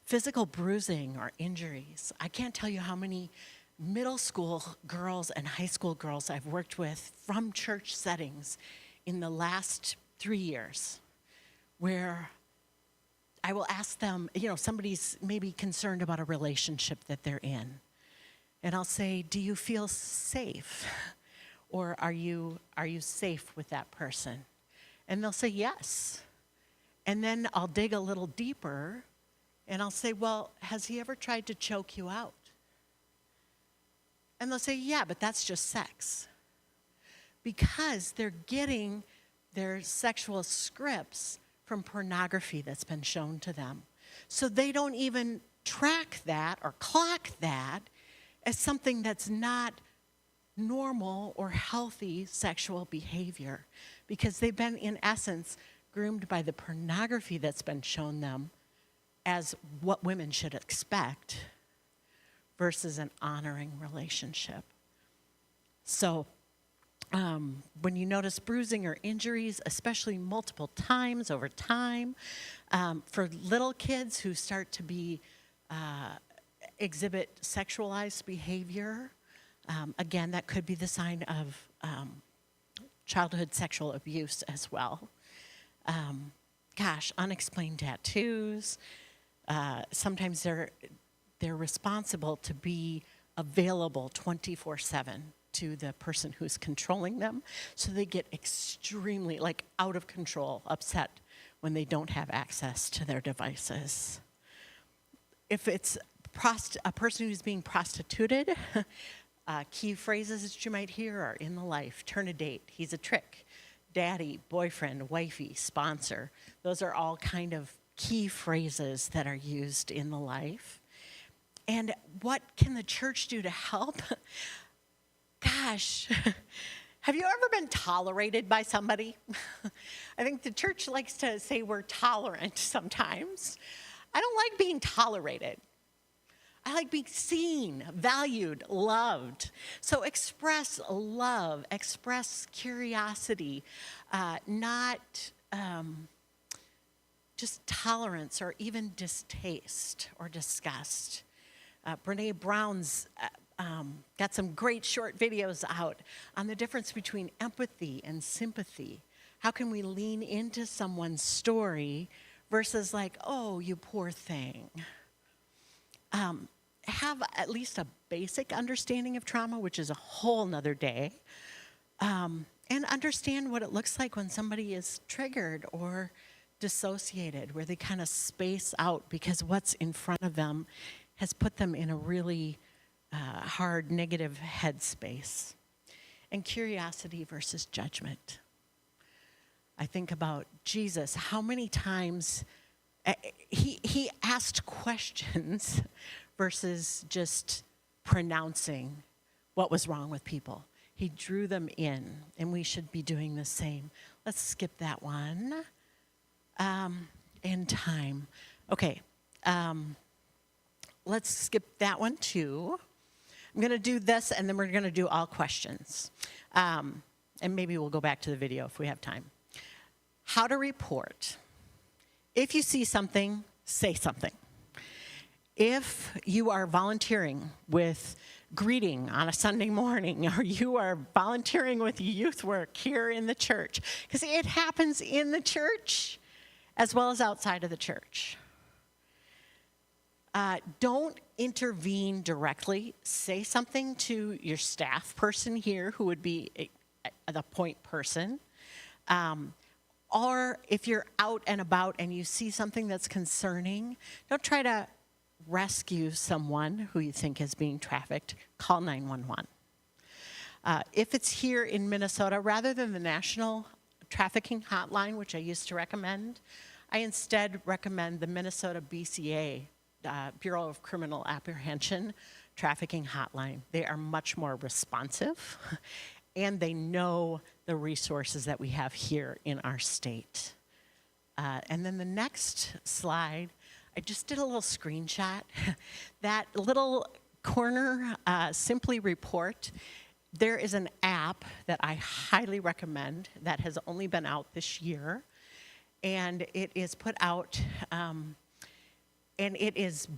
S2: Physical bruising or injuries. I can't tell you how many middle school girls and high school girls I've worked with from church settings in the last 3 years where I will ask them, somebody's maybe concerned about a relationship that they're in. And I'll say, do you feel safe? Or are you safe with that person? And they'll say yes. And then I'll dig a little deeper and I'll say, well, has he ever tried to choke you out? And they'll say, yeah, but that's just sex. Because they're getting their sexual scripts from pornography that's been shown to them. So they don't even track that or clock that as something that's not normal or healthy sexual behavior, because they've been, in essence, groomed by the pornography that's been shown them as what women should expect versus an honoring relationship. So when you notice bruising or injuries, especially multiple times over time, for little kids who start to exhibit sexualized behavior, again, that could be the sign of childhood sexual abuse as well. Unexplained tattoos. Sometimes they're responsible to be available 24/7 to the person who's controlling them. So they get extremely, out of control, upset when they don't have access to their devices. If it's a person who's being prostituted, key phrases that you might hear are in the life, turn a date, he's a trick, daddy, boyfriend, wifey, sponsor. Those are all kind of key phrases that are used in the life. And what can the church do to help? Have you ever been tolerated by somebody? I think the church likes to say we're tolerant sometimes. I don't like being tolerated. I like being seen, valued, loved. So express love, express curiosity, not just tolerance or even distaste or disgust. Brene Brown's got some great short videos out on the difference between empathy and sympathy. How can we lean into someone's story versus oh, you poor thing. Have at least a basic understanding of trauma, which is a whole nother day, and understand what it looks like when somebody is triggered or dissociated, where they kind of space out because what's in front of them has put them in a really hard negative headspace. and curiosity versus judgment. I think about Jesus, how many times he asked questions versus just pronouncing what was wrong with people. He drew them in, and we should be doing the same. Let's skip that one. And time. Okay, let's skip that one too. I'm going to do this, and then we're going to do all questions. And maybe we'll go back to the video if we have time. How to report. If you see something, say something. If you are volunteering with greeting on a Sunday morning, or you are volunteering with youth work here in the church, because it happens in the church as well as outside of the church. Don't intervene directly. Say something to your staff person here, who would be the point person. Or if you're out and about and you see something that's concerning, don't try to rescue someone who you think is being trafficked. Call 911. If it's here in Minnesota, rather than the National Trafficking Hotline, which I used to recommend, I instead recommend the Minnesota BCA, Bureau of Criminal Apprehension Trafficking Hotline. They are much more responsive, and they know the resources that we have here in our state. And then the next slide, I just did a little screenshot. That little corner, Simply Report, there is an app that I highly recommend that has only been out this year. And it is put out, and it is,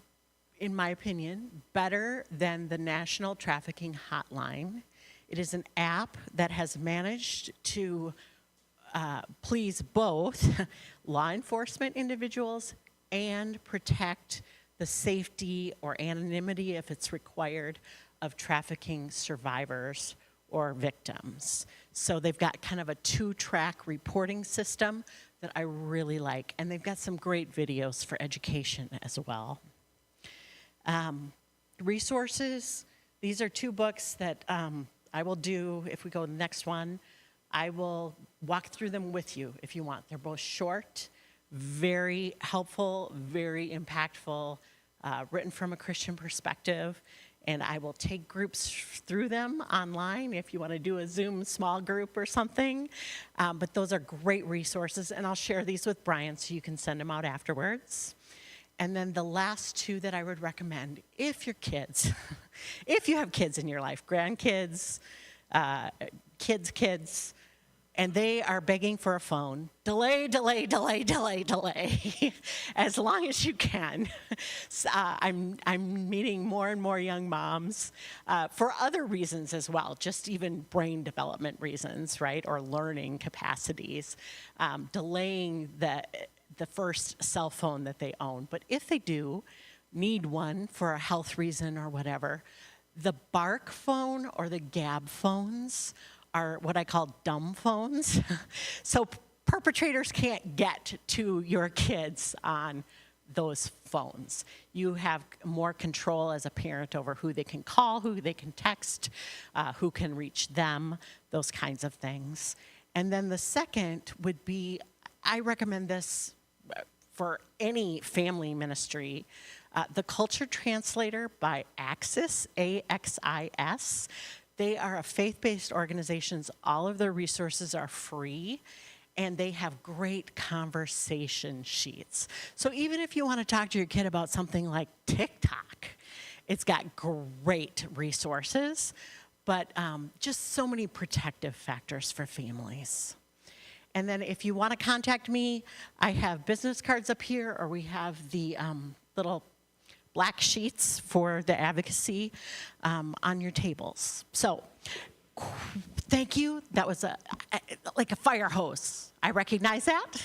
S2: in my opinion, better than the National Trafficking Hotline. It is an app that has managed to please both law enforcement individuals and protect the safety or anonymity, if it's required, of trafficking survivors or victims. So they've got kind of a 2-track reporting system that I really like, and they've got some great videos for education as well. Resources, these are 2 books that I will do, if we go to the next one, I will walk through them with you if you want. They're both short, very helpful, very impactful, written from a Christian perspective. And I will take groups through them online if you want to do a Zoom small group or something. But those are great resources, and I'll share these with Brian so you can send them out afterwards. And then the last 2 that I would recommend, if your kids, if you have kids in your life, grandkids, kids, and they are begging for a phone, delay, as long as you can. I'm meeting more and more young moms for other reasons as well, just even brain development reasons, right, or learning capacities, delaying the first cell phone that they own. But if they do need one for a health reason or whatever, the Bark phone or the Gab phones are what I call dumb phones. So perpetrators can't get to your kids on those phones. You have more control as a parent over who they can call, who they can text, who can reach them, those kinds of things. And then the second would be, I recommend this for any family ministry, The Culture Translator by Axis, A-X-I-S. They are a faith-based organization. All of their resources are free, and they have great conversation sheets. So even if you want to talk to your kid about something like TikTok, it's got great resources, but just so many protective factors for families. And then if you want to contact me, I have business cards up here, or we have the little black sheets for the advocacy on your tables. So thank you. That was like a fire hose. I recognize that.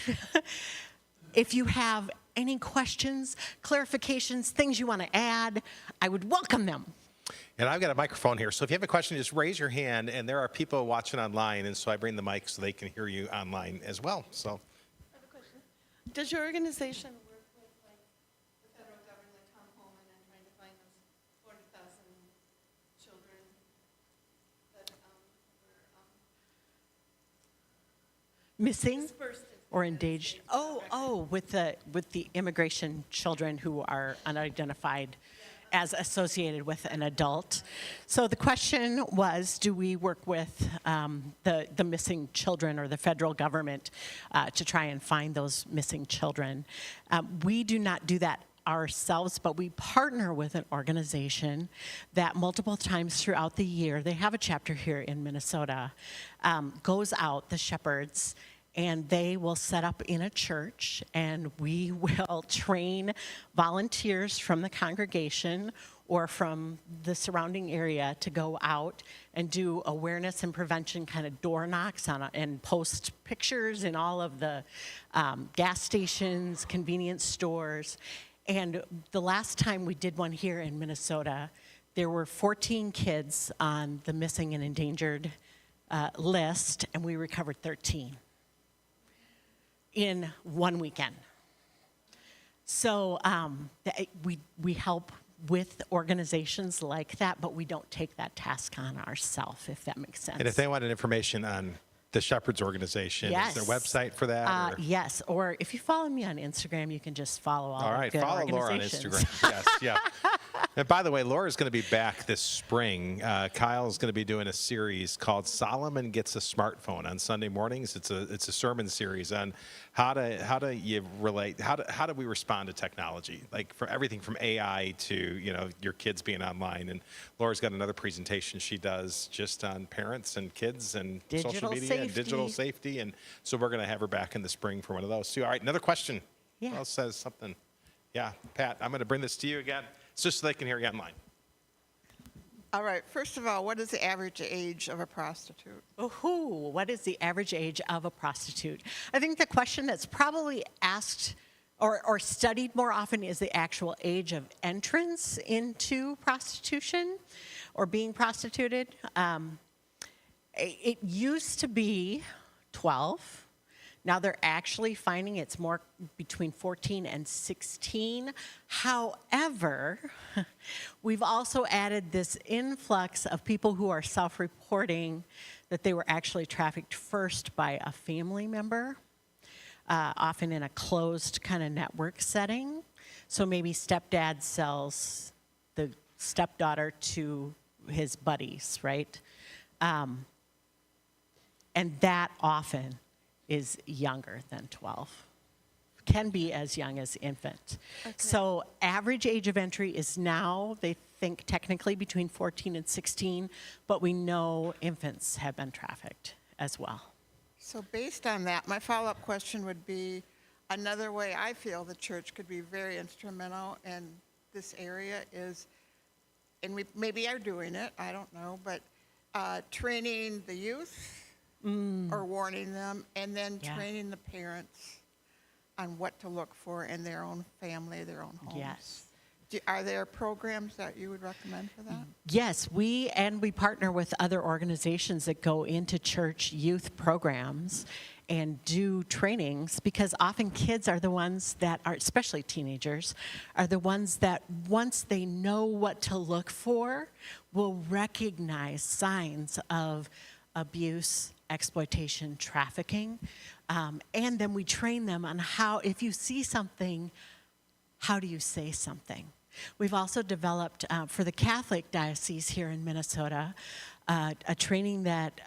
S2: If you have any questions, clarifications, things you want to add, I would welcome them.
S1: And I've got a microphone here, so if you have a question, just raise your hand, and there are people watching online, and so I bring the mic so they can hear you online as well. So,
S3: I have a question. Does your organization work with like the federal government, like Tom Holman, and trying to find those 40,000 children that were
S2: Missing or endangered? With the immigration children who are unidentified as associated with an adult. So the question was, do we work with the missing children or the federal government to try and find those missing children? We do not do that ourselves, but we partner with an organization that multiple times throughout the year, they have a chapter here in Minnesota, goes out, the Shepherds, and they will set up in a church, and we will train volunteers from the congregation or from the surrounding area to go out and do awareness and prevention kind of door knocks and post pictures in all of the gas stations, convenience stores. And the last time we did one here in Minnesota, there were 14 kids on the missing and endangered list, and we recovered 13 in one weekend. So we help with organizations like that, but we don't take that task on ourselves, if that makes sense.
S1: And if they wanted information on the Shepherds organization,
S2: Yes.
S1: is there a website for that? Or?
S2: Yes, or if you follow me on Instagram, you can just follow all
S1: right,
S2: the good
S1: follow Laura on
S2: organizations.
S1: Instagram. Yes, yeah. And by the way, Laura's going to be back this spring. Kyle's going to be doing a series called Solomon Gets a Smartphone on Sunday mornings. It's a sermon series on how do you relate, how do we respond to technology, like for everything from AI to your kids being online. And Laura's got another presentation she does just on parents and kids and social
S2: Digital
S1: media and digital safety. And so we're going to have her back in the spring for one of those too. All right, another question.
S2: Yeah.
S1: Who else says something? Yeah, Pat, I'm going to bring this to you again. It's just so they can hear you online.
S3: All right, first of all, what is the average age of a prostitute?
S2: Ooh, what is the average age of a prostitute? I think the question that's probably asked or studied more often is the actual age of entrance into prostitution or being prostituted. It used to be 12. Now they're actually finding it's more between 14 and 16. However, we've also added this influx of people who are self-reporting that they were actually trafficked first by a family member, often in a closed kind of network setting. So maybe stepdad sells the stepdaughter to his buddies, right? And that often is younger than 12, can be as young as infant. Okay. So average age of entry is now, they think technically between 14 and 16, but we know infants have been trafficked as well.
S3: So based on that, my follow-up question would be, another way I feel the church could be very instrumental in this area is, and we maybe are doing it, I don't know, but training the youth, or warning them, and then training the parents on what to look for in their own family, their own homes.
S2: Yes.
S3: Are there programs that you would recommend for that?
S2: Yes, we partner with other organizations that go into church youth programs and do trainings, because often kids are the ones that are, especially teenagers, are the ones that once they know what to look for, will recognize signs of abuse, exploitation, trafficking, and then we train them on how, if you see something, how do you say something? We've also developed, for the Catholic diocese here in Minnesota, a training that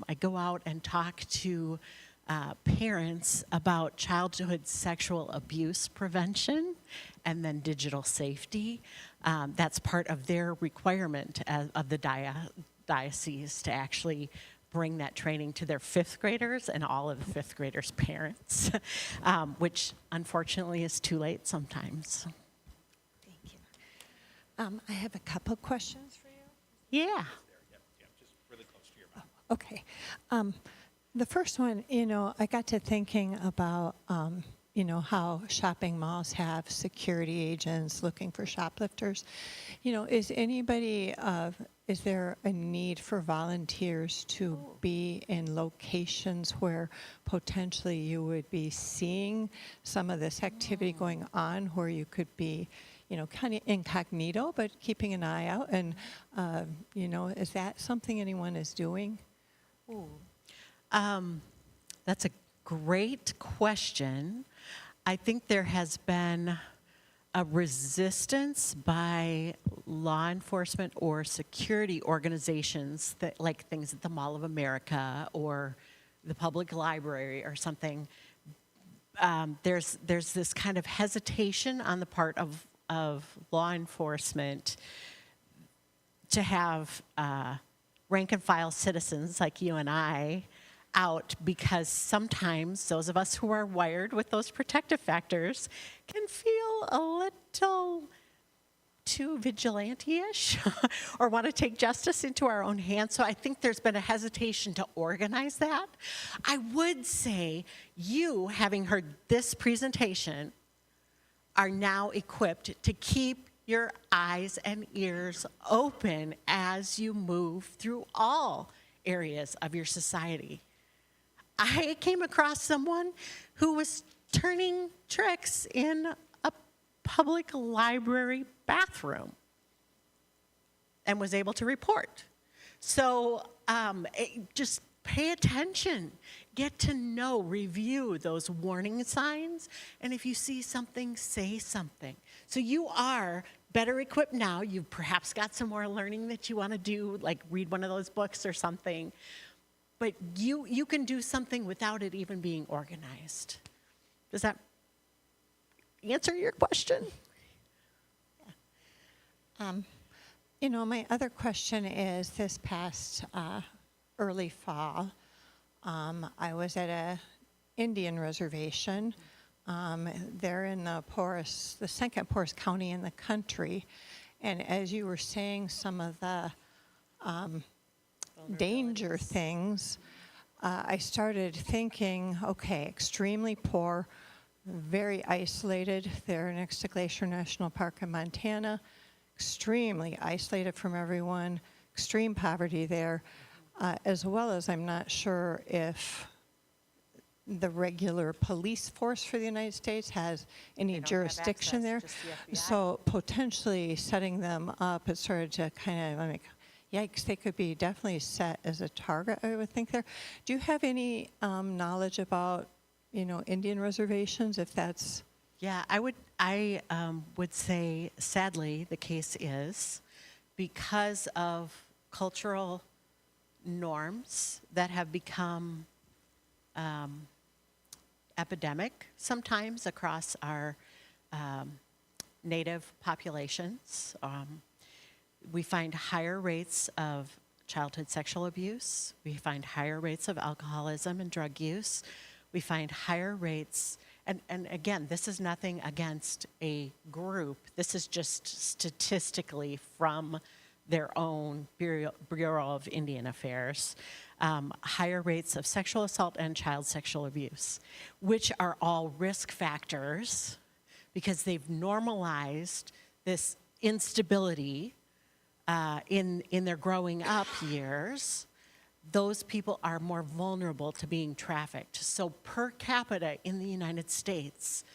S2: I go out and talk to parents about childhood sexual abuse prevention and then digital safety. That's part of their requirement of the diocese to actually bring that training to their fifth graders and all of the fifth graders' parents, which unfortunately is too late sometimes.
S4: Thank you. I have a couple questions for you.
S2: Yeah.
S1: Just really close to your mouth.
S4: Okay. The first one, I got to thinking about, how shopping malls have security agents looking for shoplifters. Is there a need for volunteers to be in locations where potentially you would be seeing some of this activity going on, where you could be, kind of incognito, but keeping an eye out? And, is that something anyone is doing?
S2: That's a great question. I think there has been a resistance by law enforcement or security organizations that, like things at the Mall of America or the public library or something. There's this kind of hesitation on the part of law enforcement to have rank and file citizens like you and I out, because sometimes those of us who are wired with those protective factors can feel a little too vigilante-ish or want to take justice into our own hands. So I think there's been a hesitation to organize that. I would say you, having heard this presentation, are now equipped to keep your eyes and ears open as you move through all areas of your society. I came across someone who was turning tricks in a public library bathroom and was able to report. So just pay attention, get to know, review those warning signs, and if you see something, say something. So you are better equipped now. You've perhaps got some more learning that you want to do, like read one of those books or something. But you can do something without it even being organized. Does that answer your question?
S4: You know, my other question is, this past early fall, I was at a Indian reservation. They're in the second poorest county in the country. And as you were saying some of the danger things, I started thinking, okay, extremely poor, very isolated. They're next to Glacier National Park in Montana, extremely isolated from everyone, extreme poverty there, as well as I'm not sure if the regular police force for the United States has any jurisdiction there. So potentially setting them up, it started to kind of like, yikes, they could be definitely set as a target, I would think there. Do you have any knowledge about, Indian reservations, if that's?
S2: Yeah, I would say, sadly, the case is because of cultural norms that have become epidemic sometimes across our native populations. We find higher rates of childhood sexual abuse. We find higher rates of alcoholism and drug use. We find higher rates, and again, this is nothing against a group. This is just statistically from their own Bureau of Indian Affairs. Higher rates of sexual assault and child sexual abuse, which are all risk factors because they've normalized this instability in their growing up years. Those people are more vulnerable to being trafficked. So per capita in the United States,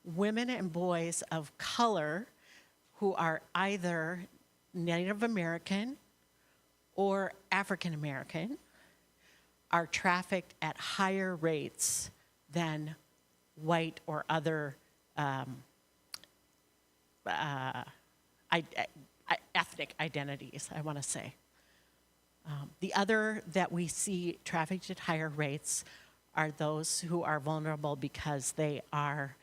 S2: women and boys of color who are either Native American or African American are trafficked at higher rates than white or other ethnic identities, I want to say. The other that we see trafficked at higher rates are those who are vulnerable because they are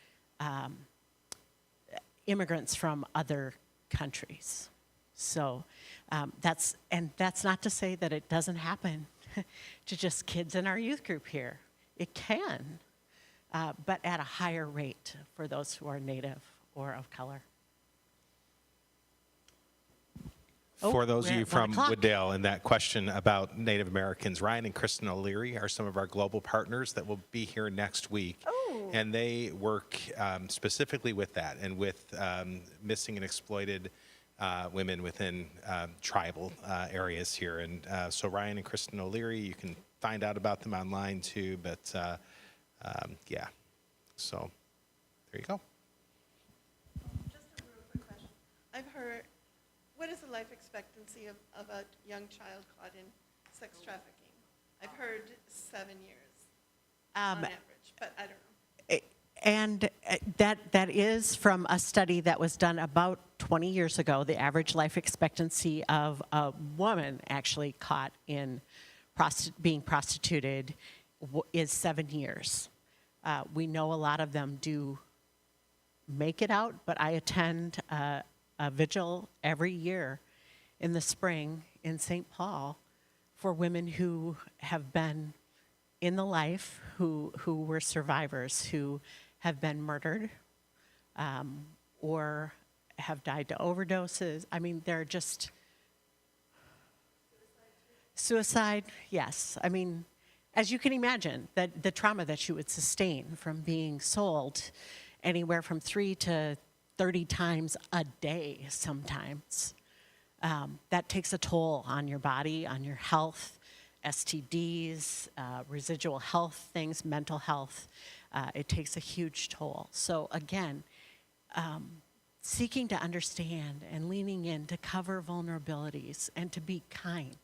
S2: immigrants from other countries. So that's not to say that it doesn't happen to just kids in our youth group here. It can, but at a higher rate for those who are Native or of color.
S1: For those of you from Wooddale, and that question about Native Americans, Ryan and Kristen O'Leary are some of our global partners that will be here next week.
S2: Oh.
S1: And they work specifically with that and with missing and exploited women within tribal areas here. And so Ryan and Kristen O'Leary, you can find out about them online too. But yeah, so there you go.
S5: Just a real quick question. I've heard, what is the life expectancy of a young child caught in sex trafficking? I've heard 7 years on average. but I don't know.
S2: And that is from a study that was done about 20 years ago. The average life expectancy of a woman actually caught in being prostituted is 7 years. We know a lot of them do make it out, but I attend a vigil every year in the spring in St. Paul for women who have been in the life, who were survivors, who have been murdered or have died to overdoses. I mean, they're just... Suicide, yes. I mean, as you can imagine, that the trauma that you would sustain from being sold anywhere from 3 to 30 times a day sometimes, that takes a toll on your body, on your health, STDs, residual health things, mental health. It takes a huge toll. So again, seeking to understand and leaning in to cover vulnerabilities and to be kind.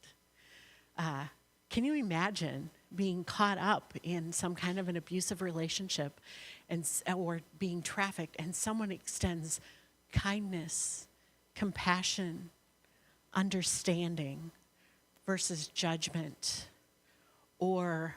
S2: Can you imagine being caught up in some kind of an abusive relationship or being trafficked and someone extends kindness, compassion, understanding versus judgment or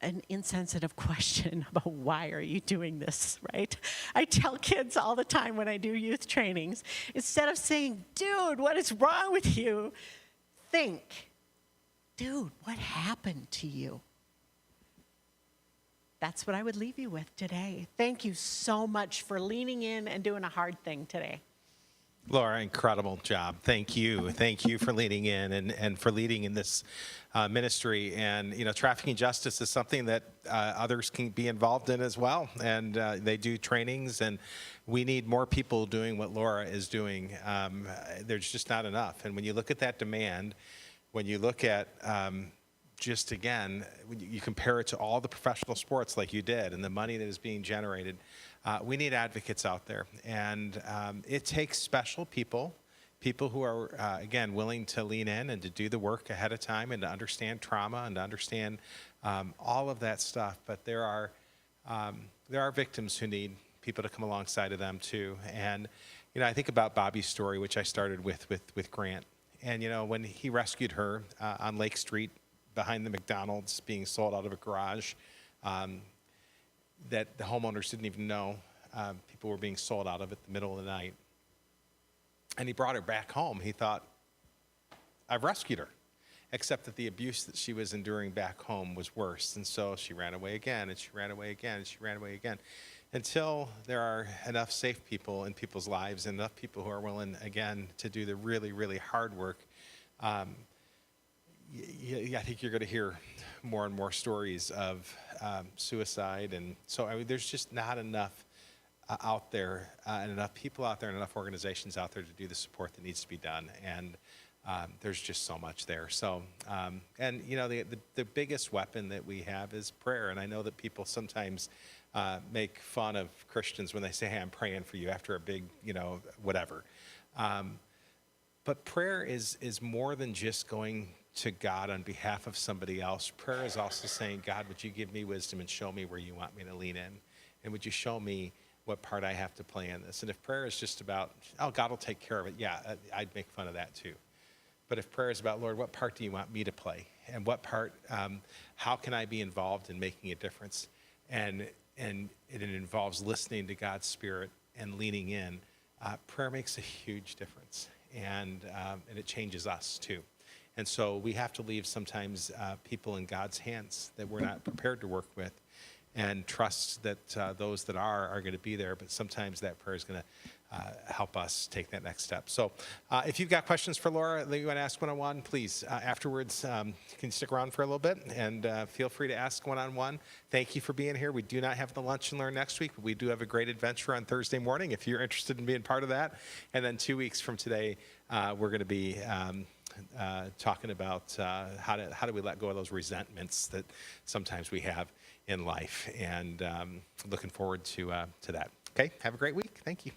S2: an insensitive question about why are you doing this, right? I tell kids all the time when I do youth trainings, instead of saying, dude, what is wrong with you? Think, dude, what happened to you? That's what I would leave you with today. Thank you so much for leaning in and doing a hard thing today.
S1: Laura, incredible job. Thank you. Thank you for leaning in and for leading in this ministry. And, you know, Trafficking Justice is something that others can be involved in as well. And they do trainings, and we need more people doing what Laura is doing. There's just not enough. And when you look at that demand, when you look at just, again, when you compare it to all the professional sports like you did and the money that is being generated, we need advocates out there. And it takes special people who are, again, willing to lean in and to do the work ahead of time and to understand trauma and to understand all of that stuff. But there are victims who need people to come alongside of them too. And, you know, I think about Bobby's story, which I started with Grant. And, you know, when he rescued her on Lake Street behind the McDonald's being sold out of a garage, that the homeowners didn't even know people were being sold out of it in the middle of the night. And he brought her back home. He thought, I've rescued her. Except that the abuse that she was enduring back home was worse. And so she ran away again, and she ran away again, and she ran away again. Until there are enough safe people in people's lives and enough people who are willing, again, to do the really, really hard work, I think you're going to hear more and more stories of suicide. And so there's just not enough out there and enough people out there and enough organizations out there to do the support that needs to be done. And there's just so much there. So, and you know, the biggest weapon that we have is prayer. And I know that people sometimes make fun of Christians when they say, hey, I'm praying for you after a big, you know, whatever. But prayer is more than just going to God on behalf of somebody else. Prayer is also saying, God, would you give me wisdom and show me where you want me to lean in? And would you show me what part I have to play in this? And if prayer is just about, oh, God will take care of it, yeah, I'd make fun of that too. But if prayer is about, Lord, what part do you want me to play? And what part, how can I be involved in making a difference? And it involves listening to God's Spirit and leaning in. Prayer makes a huge difference, and it changes us too. And so we have to leave sometimes people in God's hands that we're not prepared to work with, and trust that those that are going to be there. But sometimes that prayer is going to help us take that next step. So if you've got questions for Laura that you want to ask one-on-one, please, afterwards, you can stick around for a little bit and feel free to ask one-on-one. Thank you for being here. We do not have the Lunch and Learn next week, but we do have a great adventure on Thursday morning if you're interested in being part of that. And then 2 weeks from today, we're going to be talking about how do we let go of those resentments that sometimes we have in life, and looking forward to that. Okay, have a great week. Thank you.